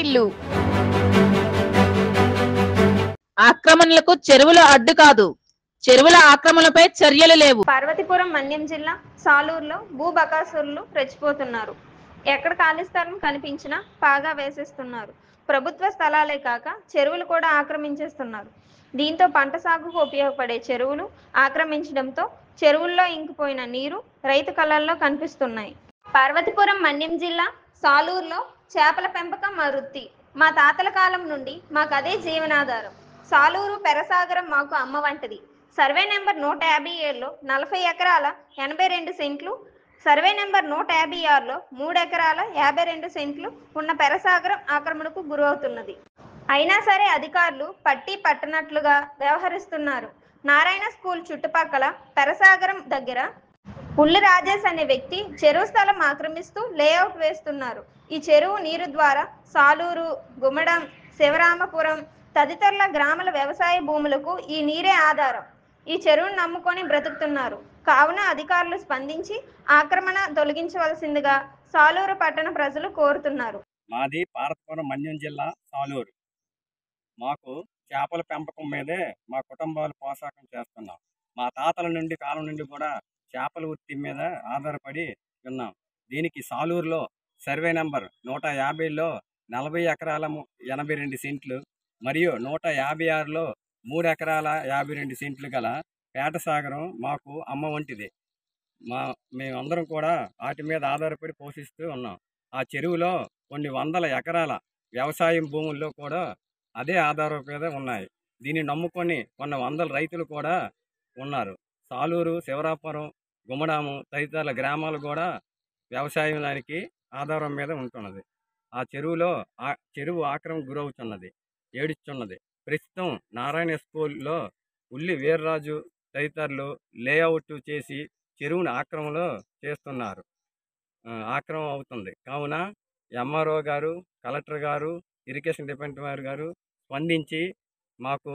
నీళ్లు. ఆక్రమణలకు చెరువుల అడ్డు కాదు, చెరువుల ఆక్రమణపై చర్యలు లేవు. పార్వతీపురం మన్యం జిల్లా సాలూరులో భూ బకాసురులు రెచ్చిపోతున్నారు. ఎక్కడ ఖాళీ స్థలం కనిపించినా పాగా వేసేస్తున్నారు. ప్రభుత్వ స్థలాలే కాక చెరువులు కూడా ఆక్రమించేస్తున్నారు. దీంతో పంట సాగుకు ఉపయోగపడే చెరువులు ఆక్రమించడంతో చెరువుల్లో ఇంకిపోయిన నీరు రైతు కళ్ళల్లో కనిపిస్తున్నాయి. పార్వతీపురం మన్యం జిల్లా సాలూరులో చేపల పెంపకం మా వృత్తి. మా తాతల కాలం నుండి మాకు అదే జీవనాధారం. సాలూరు పెరసాగరం మాకు అమ్మ వంటిది. సర్వే నెంబర్ 157లో 40 ఎకరాల 82 సెంట్లు, సర్వే నెంబర్ 156లో 3 ఎకరాల 52 సెంట్లు ఉన్న పెరసాగరం ఆక్రమణకు గురవుతున్నది. అయినా సరే అధికారులు పట్టి పట్టనట్లుగా వ్యవహరిస్తున్నారు. నారాయణ స్కూల్ చుట్టుపక్కల పెరసాగరం దగ్గర ఉల్లి రాజేష్ అనే వ్యక్తి చెరువు స్థలం ఆక్రమిస్తూ లేఅవుట్ వేస్తున్నారు. ఈ చెరువు నీరు ద్వారా సాలూరు, గుమ్మడం, శివరామపురం తదితరుల గ్రామాల వ్యవసాయ భూములకు ఈ నీరే ఆధారం. ఈ చెరువును నమ్ముకొని బ్రతుకుతున్నారు. కావున అధికారులు స్పందించి ఆక్రమణ తొలగించవలసిందిగా సాలూరు పట్టణ ప్రజలు కోరుతున్నారు. మాది పార్వతీపురం మన్యం జిల్లా సాలూరు. మాకు చేపల పెంపకం మీదే మా కుటుంబాలు పోషాకం చేస్తున్నాం. మా తాతల నుండి కాలం నుండి కూడా చేపల వృత్తి మీద ఆధారపడి ఉన్నాం. దీనికి సాలూరులో సర్వే నెంబర్ 150లో 40 ఎకరాల 82 సెంట్లు మరియు 156లో 3 ఎకరాల 52 సెంట్లు గల పేటసాగరం మాకు అమ్మ వంటిది. మేమందరం కూడా వాటి మీద ఆధారపడి పోషిస్తూ ఉన్నాం. ఆ చెరువులో కొన్ని వందల ఎకరాల వ్యవసాయం భూముల్లో కూడా అదే ఆధారం మీద ఉన్నాయి. దీన్ని నమ్ముకొని కొన్ని వందల రైతులు కూడా ఉన్నారు. సాలూరు, శివరాపురం, గుమ్మడాము తదితర గ్రామాలు కూడా వ్యవసాయం దానికి ఆధారం మీద ఉంటున్నది. ఆ చెరువు ఆక్రమణ గురవుతున్నది, ఏడుస్తున్నది. ప్రస్తుతం నారాయణ స్కూల్లో ఉల్లి వీర్రాజు తదితరులు లేఅవుట్ చేసి చెరువుని ఆక్రమణలో చేస్తున్నారు. ఆక్రమణ అవుతుంది. కావున ఎంఆర్ఓ గారు, కలెక్టర్ గారు, ఇరిగేషన్ డిపార్ట్మెంట్ గారు స్పందించి మాకు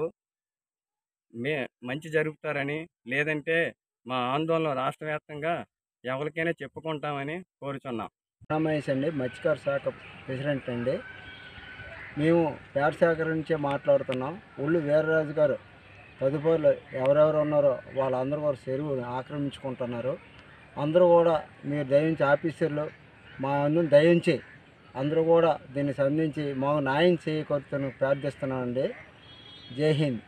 మంచి జరుపుతారని, లేదంటే మా ఆందోళన రాష్ట్ర వ్యాప్తంగా ఎవరికైనా చెప్పుకుంటామని కోరుచున్నాం. రమేష్ అండి, మత్స్యకార శాఖ ప్రెసిడెంట్ అండి. మేము పేటసాగర్ నుంచే మాట్లాడుతున్నాం. ఉల్లి వీర్రాజు గారు తదుపరి ఎవరెవరు ఉన్నారో వాళ్ళందరూ కూడా చెరువుని ఆక్రమించుకుంటున్నారు. అందరూ కూడా మీరు దయించి ఆఫీసర్లు మా అందరూ దయించి అందరూ కూడా దీన్ని సంధించి మాకు న్యాయం చేయకొచ్చును ప్రార్థిస్తున్నామండి. జై హింద్.